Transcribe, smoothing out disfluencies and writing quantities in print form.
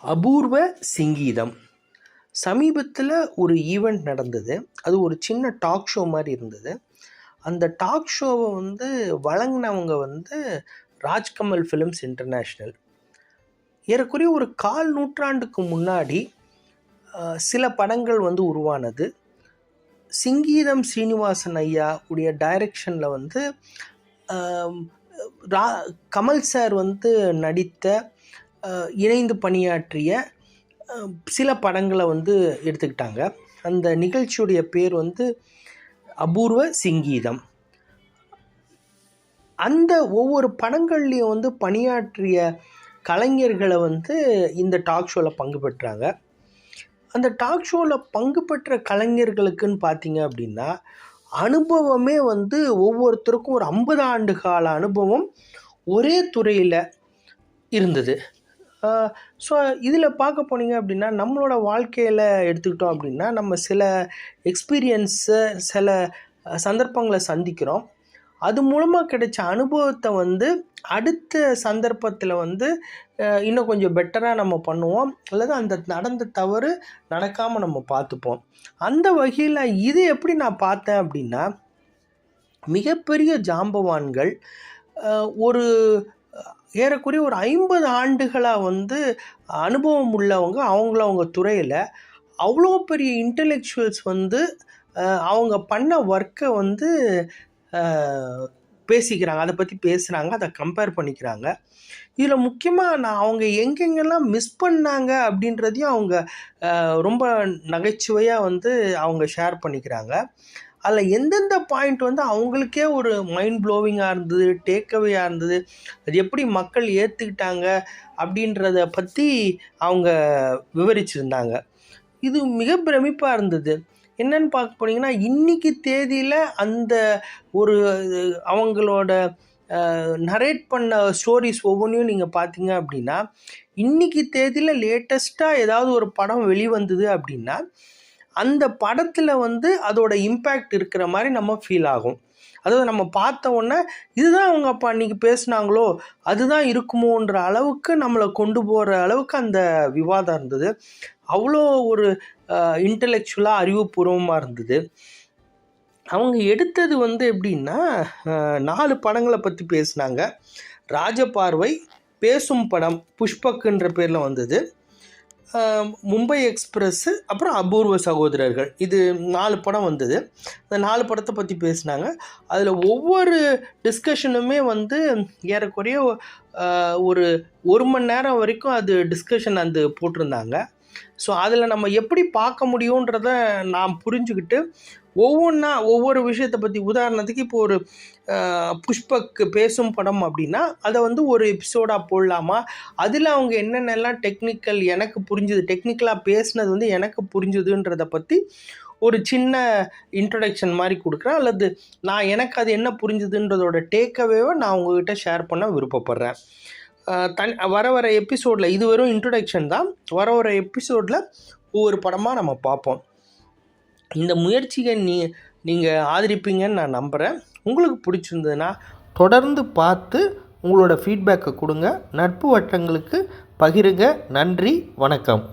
அபூர்வ சிங்கீதம். சமீபத்தில் ஒரு ஈவெண்ட் நடந்தது. அது ஒரு சின்ன டாக் ஷோ மாதிரி இருந்தது. அந்த டாக் ஷோவை வழங்கினவங்க ராஜ்கமல் ஃபிலிம்ஸ் இன்டர்நேஷ்னல். ஏறக்குறைய ஒரு கால் நூற்றாண்டுக்கு முன்னாடி சில படங்கள் உருவானது. சிங்கீதம் ஸ்ரீனிவாசன் ஐயா உடைய டைரக்ஷனில் கமல் சார் நடித்த இணைந்து பணியாற்றிய சில படங்களை எடுத்துக்கிட்டாங்க. அந்த நிகழ்ச்சியுடைய பேர் அபூர்வ சிங்கீதம். அந்த ஒவ்வொரு படங்கள்லேயும் பணியாற்றிய கலைஞர்களை இந்த டாக் ஷோவில் பங்கு பெற்றாங்க. அந்த டாக் ஷோவில் பங்கு பெற்ற கலைஞர்களுக்குன்னு பார்த்தீங்க அப்படின்னா அனுபவமே ஒவ்வொருத்தருக்கும் ஒரு 50 ஆண்டு கால அனுபவம் ஒரே துறையில் இருந்தது. ஸோ இதில் பார்க்க போனீங்க அப்படின்னா நம்மளோட வாழ்க்கையில் எடுத்துக்கிட்டோம் அப்படின்னா நம்ம சில எக்ஸ்பீரியன்ஸை சில சந்தர்ப்பங்களை சந்திக்கிறோம். அது மூலமாக கிடைச்ச அனுபவத்தை அடுத்த சந்தர்ப்பத்தில் இன்னும் கொஞ்சம் பெட்டராக நம்ம பண்ணுவோம், அல்லது அந்த நடந்த தவறு நடக்காமல் நம்ம பார்த்துப்போம். அந்த வகையில் இது எப்படி நான் பார்த்தேன் அப்படின்னா, மிகப்பெரிய ஜாம்பவான்கள் ஒரு ஏறக்குறைய ஒரு 50 ஆண்டுகளாக அனுபவம் உள்ளவங்க அவங்க துறையில் அவ்வளோ பெரிய இன்டெலெக்சுவல்ஸ் அவங்க பண்ண ஒர்க்கை பேசிக்கிறாங்க, அதை பற்றி பேசுகிறாங்க, அதை கம்பேர் பண்ணிக்கிறாங்க. இதில் முக்கியமாக அவங்க எங்கெங்கெல்லாம் மிஸ் பண்ணாங்க அப்படின்றதையும் அவங்க ரொம்ப நகைச்சுவையாக அவங்க ஷேர் பண்ணிக்கிறாங்க. அதில் எந்தெந்த பாயிண்ட் அவங்களுக்கே ஒரு மைண்ட் ப்ளோவிங்காக இருந்தது, டேக்அவேயாக இருந்தது, அது எப்படி மக்கள் ஏற்றுக்கிட்டாங்க அப்படின்றத பற்றி அவங்க விவரிச்சிருந்தாங்க. இது மிக பிரமிப்பாக இருந்தது. என்னன்னு பார்க்க போனீங்கன்னா, இன்றைக்கி தேதியில் அந்த ஒரு அவங்களோட நரேட் பண்ண ஸ்டோரிஸ் ஒவ்வொன்றையும் நீங்கள் பார்த்தீங்க அப்படின்னா, இன்றைக்கி தேதியில் லேட்டஸ்ட்டாக ஏதாவது ஒரு படம் வெளிவந்தது அப்படின்னா அந்த படத்தில் அதோட இம்பேக்ட் இருக்கிற மாதிரி நம்ம ஃபீல் ஆகும். அதாவது நம்ம பார்த்த உடனே இதுதான் அவங்க அப்போ அன்றைக்கி பேசுனாங்களோ அதுதான் இருக்குமோன்ற அளவுக்கு நம்மளை கொண்டு போகிற அளவுக்கு அந்த விவாதம் இருந்தது. அவ்வளோ ஒரு இன்டெலெக்சுவலாக அறிவுபூர்வமாக இருந்தது. அவங்க எடுத்தது எப்படின்னா 4 படங்களை பற்றி பேசினாங்க. ராஜபார்வை, பேசும் படம், புஷ்பக்குன்ற பேரில் வந்தது, மும்பை எக்ஸ்பிரஸ்ஸு, அப்புறம் அபூர்வ சகோதரர்கள். இது 4 படம் வந்தது. அந்த 4 படத்தை பற்றி பேசினாங்க. அதில் ஒவ்வொரு டிஸ்கஷனுமே ஏறக்குறைய ஒரு 1 மணி நேரம் வரைக்கும் அது டிஸ்கஷன் போட்டிருந்தாங்க. ஸோ அதில் நம்ம எப்படி பார்க்க முடியுன்றத நான் புரிஞ்சுக்கிட்டு ஒவ்வொரு விஷயத்தை பற்றி, உதாரணத்துக்கு இப்போ ஒரு புஷ்பக்கு பேசும் படம் அப்படின்னா அதை ஒரு எபிசோடாக போடலாமா, அதில் அவங்க என்னென்னலாம் எனக்கு புரிஞ்சுது, டெக்னிக்கலாக பேசுனது எனக்கு புரிஞ்சுதுன்றதை பற்றி ஒரு சின்ன இன்ட்ரடக்ஷன் மாதிரி கொடுக்குறேன், அல்லது எனக்கு அது என்ன புரிஞ்சுதுன்றதோட டேக்அவேவை நான் உங்ககிட்ட ஷேர் பண்ண விருப்பப்படுறேன். வர எபிசோடில் இது வெறும் இன்ட்ரடக்ஷன் தான். வர எபிசோடில் ஒவ்வொரு படமாக நம்ம பார்ப்போம். இந்த முயற்சியை நீங்கள் ஆதரிப்பீங்கன்னு நான் நம்புகிறேன். உங்களுக்கு பிடிச்சிருந்ததுன்னா தொடர்ந்து பார்த்து உங்களோட ஃபீட்பேக்கை கொடுங்க, நட்பு வட்டங்களுக்கு பகிருங்க. நன்றி, வணக்கம்.